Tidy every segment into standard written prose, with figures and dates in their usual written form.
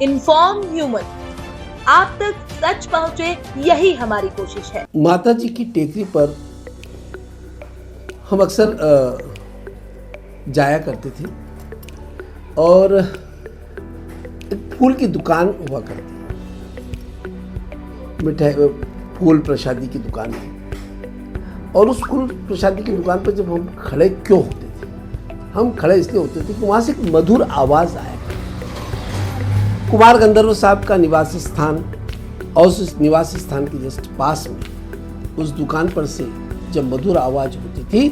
Inform human, आप तक सच पहुंचे, यही हमारी कोशिश है। माता जी की टेकरी पर हम अक्सर जाया करते थे और एक फूल की दुकान हुआ करती, मिठाई फूल प्रसादी की दुकान थी। और उस फूल प्रसादी की दुकान पर जब हम खड़े क्यों होते थे, हम खड़े इसलिए होते थे कि वहाँ से एक मधुर आवाज़ आया। कुमार गंधर्व साहब का निवास स्थान और उस निवास स्थान के जस्ट पास में उस दुकान पर से जब मधुर आवाज़ होती थी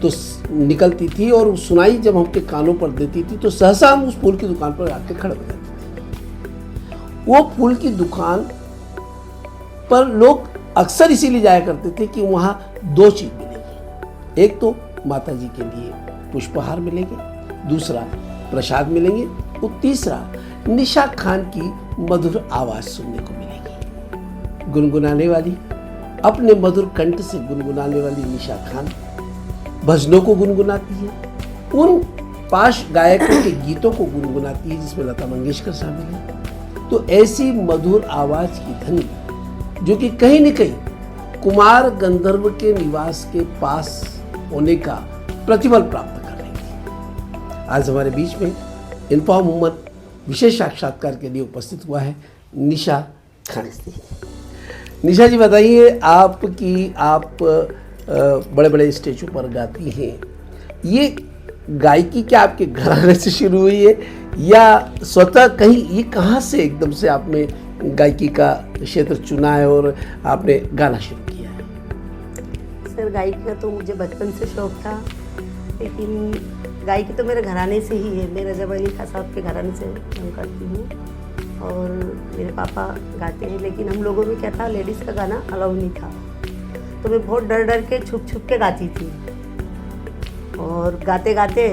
तो निकलती थी और सुनाई जब हमके कानों पर देती थी तो सहसा हम उस फूल की दुकान पर आके खड़े हो जाते थे। वो फूल की दुकान पर लोग अक्सर इसीलिए जाया करते थे कि वहाँ दो चीज़ मिलेगी, एक तो माता जी के लिए पुष्पहार मिलेंगे, दूसरा प्रसाद मिलेंगे और तीसरा निशा खान की मधुर आवाज़ सुनने को मिलेगी। गुनगुनाने वाली, अपने मधुर कंठ से गुनगुनाने वाली निशा खान भजनों को गुनगुनाती है, उन पाश गायकों के गीतों को गुनगुनाती है जिसमें लता मंगेशकर शामिल है। तो ऐसी मधुर आवाज़ की धनी जो कि कहीं न कहीं कुमार गंधर्व के निवास के पास होने का प्रतिफल प्राप्त कर रही थी, आज हमारे बीच में इन्फॉर्म ह्यूमन विशेष साक्षात्कार के लिए उपस्थित हुआ है निशा खान। निशा जी बताइए, आप बड़े बड़े स्टेजों पर गाती हैं, ये गायकी क्या आपके घराने से शुरू हुई है या स्वतः कहीं, ये कहाँ से एकदम से आपने गायकी का क्षेत्र चुना है और आपने गाना शुरू किया है? सर, गायकी का तो मुझे बचपन से शौक था, लेकिन गायकी तो मेरे घराने से ही है। मेरा जब अली खां साहब के घराने से मैं करती हूँ और मेरे पापा गाते हैं, लेकिन हम लोगों में क्या था, लेडीज़ का गाना अलाउ नहीं था, तो मैं बहुत डर डर के छुप छुप के गाती थी। और गाते गाते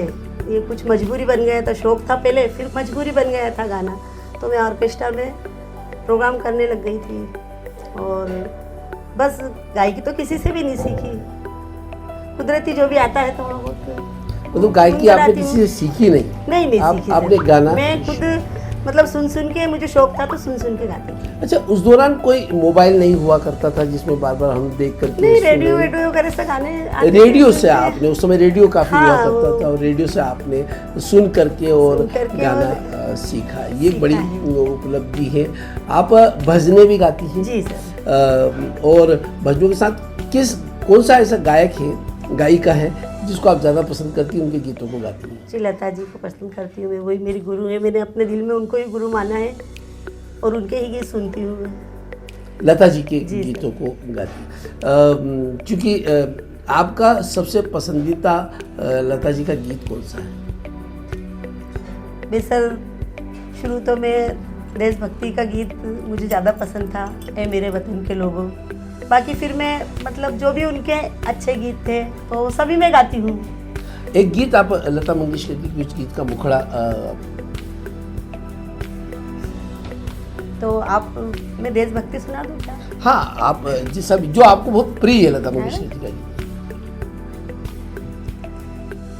ये कुछ मजबूरी बन गया था, शौक था पहले, फिर मजबूरी बन गया था गाना, तो मैं ऑर्केस्ट्रा में प्रोग्राम करने लग गई थी। और बस गायकी तो किसी से भी नहीं सीखी, कुदरती जो भी आता है थोड़ा बहुत। मतलब गायकी आपने किसी से सीखी नहीं? नहीं सीखी। आपने गाना मैं खुद मतलब सुन सुन के, मुझे शौक था तो सुन सुन के गाती थी। अच्छा, उस दौरान कोई मोबाइल नहीं हुआ करता था जिसमें बार बार हम देख करके? नहीं, रेडियो वगैरह से गाने रेडियो से आपने, उस समय रेडियो काफी हुआ करता था और रेडियो से आपने सुन करके और गाना सीखा। ये बड़ी उपलब्धि है। आप भजने भी गाती हैं? जी सर। और भजनों के साथ कौन सा ऐसा गायक है, गायिका है जिसको आप ज़्यादा पसंद करती हैं, उनके गीतों को गाती हैं? जी, लता जी को पसंद करती हूँ मैं, वही मेरी गुरु है। मैंने अपने दिल में उनको ही गुरु माना है और उनके ही गीत सुनती हूँ। लता जी के गीतों को गाती। चूँकि आपका सबसे पसंदीदा लता जी का गीत कौन सा है? मैं सर, शुरू तो मैं देशभक्ति का गीत मुझे ज़्यादा पसंद था, ए मेरे वतन के लोगों। बाकी फिर मैं मतलब जो भी उनके अच्छे गीत थे तो सभी मैं गाती हूँ। एक गीत आप लता मंगेशकर की कुछ गीत का मुखड़ा तो आप, मैं देशभक्ति सुना दूँ क्या? हाँ, आप जो आपको बहुत प्रिय है लता मंगेशकर जी का गीत।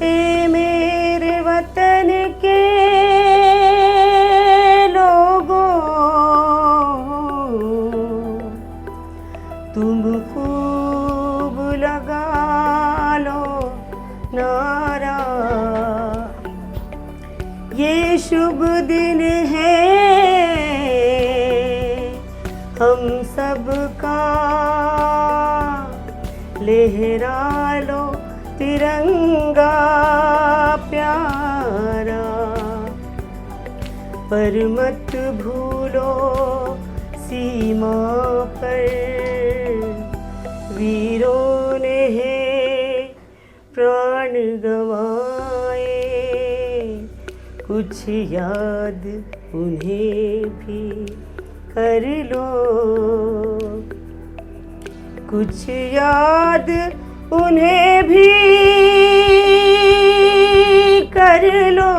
ए मेरे वतन के लोगों, तुम खूब लगा लो नारा, ये शुभ दिन है हम सबका, लहरा लो तिरंगा प्यारा, पर मत भूलो सीमा पर वीरों ने प्राण गंवाए, कुछ याद उन्हें भी कर लो, कुछ याद उन्हें भी कर लो,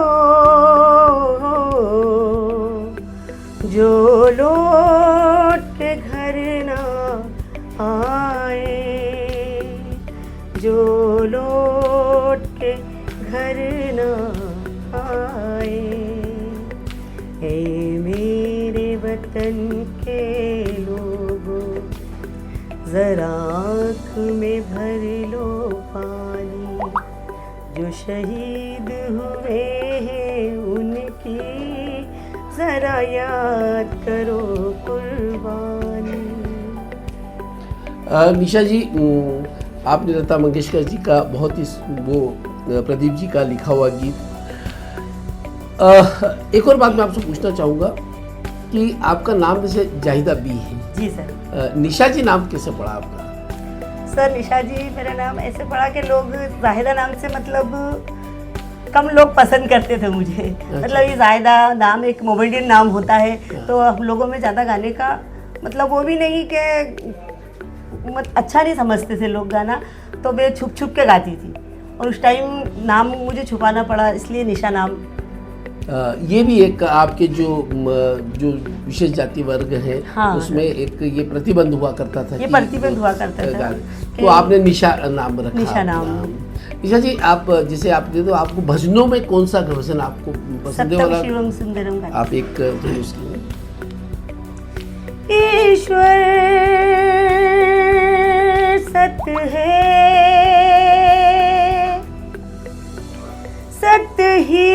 जो लौट के घर ना आए, जो लौट के घर ना आए, ए वतन के लोगों, जरा आँख में भर लो पानी, जो शहीद हुए हैं उनकी जरा याद करो कुर्बानी। निशा जी, आपने लता मंगेशकर जी का बहुत ही वो प्रदीप जी का लिखा हुआ गीत, एक और बात मैं आपसे पूछना चाहूँगा कि आपका नाम जैसे जाहिदा बी है। जी सर। निशा जी नाम कैसे पड़ा आपका? सर निशा जी मेरा नाम ऐसे पड़ा कि लोग जाहिदा नाम से मतलब कम लोग पसंद करते थे मुझे। मतलब ये जाहिदा नाम एक मोमेडियन नाम होता है, तो हम लोगों में ज़्यादा गाने का मतलब वो भी नहीं कि अच्छा नहीं समझते थे लोग गाना, तो मैं छुप छुप के गाती थी और उस टाइम नाम मुझे छुपाना पड़ा, इसलिए निशा नाम। ये भी एक आपके जो विशेष जाति वर्ग है, हाँ, उसमें एक ये प्रतिबंध हुआ करता था। ये प्रतिबंध हुआ करता था तो आपने निशा नाम रखा। निशा नाम। निशा जी, आप जैसे आप दे दो, आपको भजनों में कौन सा भजन आपको पसंद है? सत्यम शिवम सुंदरम गाती। आप एक जो उसकी ईश्वर सत्य है, सत्य ही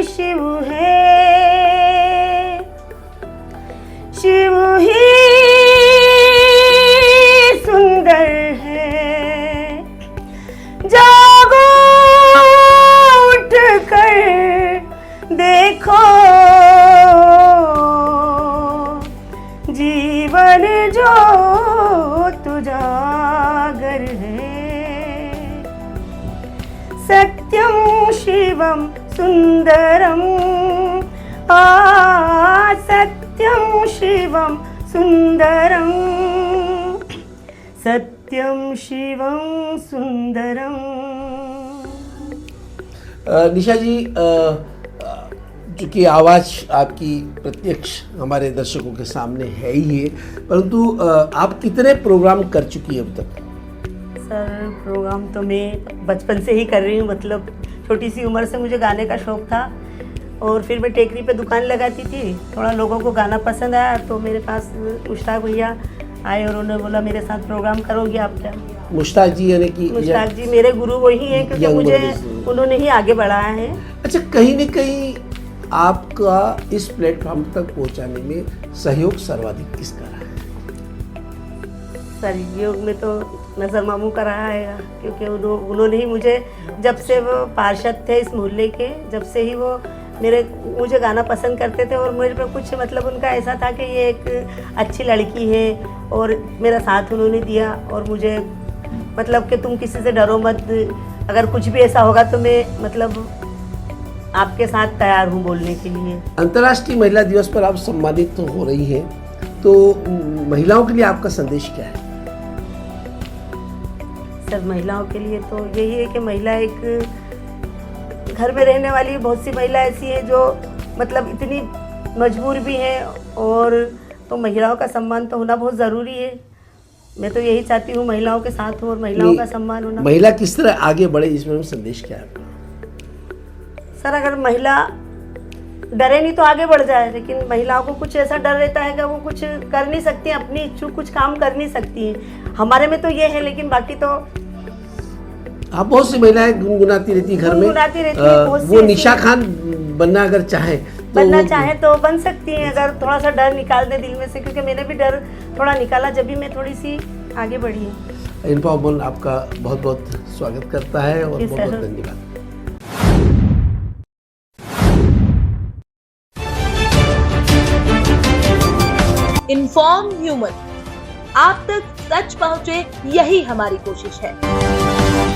शिव है, शिव ही सुंदर है, जागो उठ कर देखो, जीवन जो तुजागर है, सत्यम शिवम सुंदरम, सत्यम शिवम सुंदरम, सत्यम शिवम सुंदरम। निशा जी, चूँकि आवाज़ आपकी प्रत्यक्ष हमारे दर्शकों के सामने है ही है, परंतु आप कितने प्रोग्राम कर चुकी हैं अब तक? सर प्रोग्राम तो मैं बचपन से ही कर रही हूँ, मतलब छोटी सी उम्र से मुझे गाने का शौक़ था और फिर मैं टेकरी पे दुकान लगाती थी। थोड़ा लोगों को गाना पसंद आया तो मेरे पास मुश्ताक भैया आए और उन्होंने बोला मेरे साथ प्रोग्राम करोगे आप क्या? मुश्ताक जी यानी कि मुश्ताक जी मेरे गुरु वही हैं, क्योंकि मुझे उन्होंने ही आगे बढ़ाया है। अच्छा, कहीं न कहीं आपका इस प्लेटफॉर्म तक पहुंचाने में सहयोग सर्वाधिक किसका रहा है? सहयोग में तो नज़र मामू का रहा है, क्योंकि उन्होंने ही मुझे, जब से वो पार्षद थे इस मोहल्ले के, जब से ही वो मुझे गाना पसंद करते थे और मेरे पे कुछ मतलब उनका ऐसा था कि ये एक अच्छी लड़की है और मेरा साथ उन्होंने दिया और मुझे मतलब कि तुम किसी से डरो मत, अगर कुछ भी ऐसा होगा तो मैं मतलब आपके साथ तैयार हूँ बोलने के लिए। अंतर्राष्ट्रीय महिला दिवस पर आप सम्मानित तो हो रही हैं, तो महिलाओं के लिए आपका संदेश क्या है? सर महिलाओं के लिए तो यही है कि महिला एक घर में रहने वाली, बहुत सी महिला ऐसी है जो मतलब इतनी मजबूर भी हैं, और तो महिलाओं का सम्मान तो होना बहुत ज़रूरी है। मैं तो यही चाहती हूँ महिलाओं के साथ हूँ और महिलाओं का सम्मान होना। महिला किस तरह आगे बढ़े, इसमें संदेश क्या है? सर अगर महिला डरे नहीं तो आगे बढ़ जाए, लेकिन महिलाओं को कुछ ऐसा डर रहता है कि वो कुछ कर नहीं सकती, अपनी इच्छुक कुछ काम कर नहीं सकती है। हमारे में तो ये है, लेकिन बाकी तो आप बहुत सी महिलाएं गुनगुनाती रहती घर में, गुनगुनाती रहती है। वो निशा खान बनना अगर चाहे तो बन सकती है, अगर थोड़ा सा डर निकाल दे दिल में से, क्योंकि मैंने भी डर थोड़ा निकाला जब भी मैं थोड़ी सी आगे बढ़ी है। इन्फॉर्मल आपका बहुत बहुत स्वागत करता है और बहुत बहुत धन्यवाद। इन्फॉर्म ह्यूमन, आप तक सच पहुंचे, यही हमारी कोशिश है।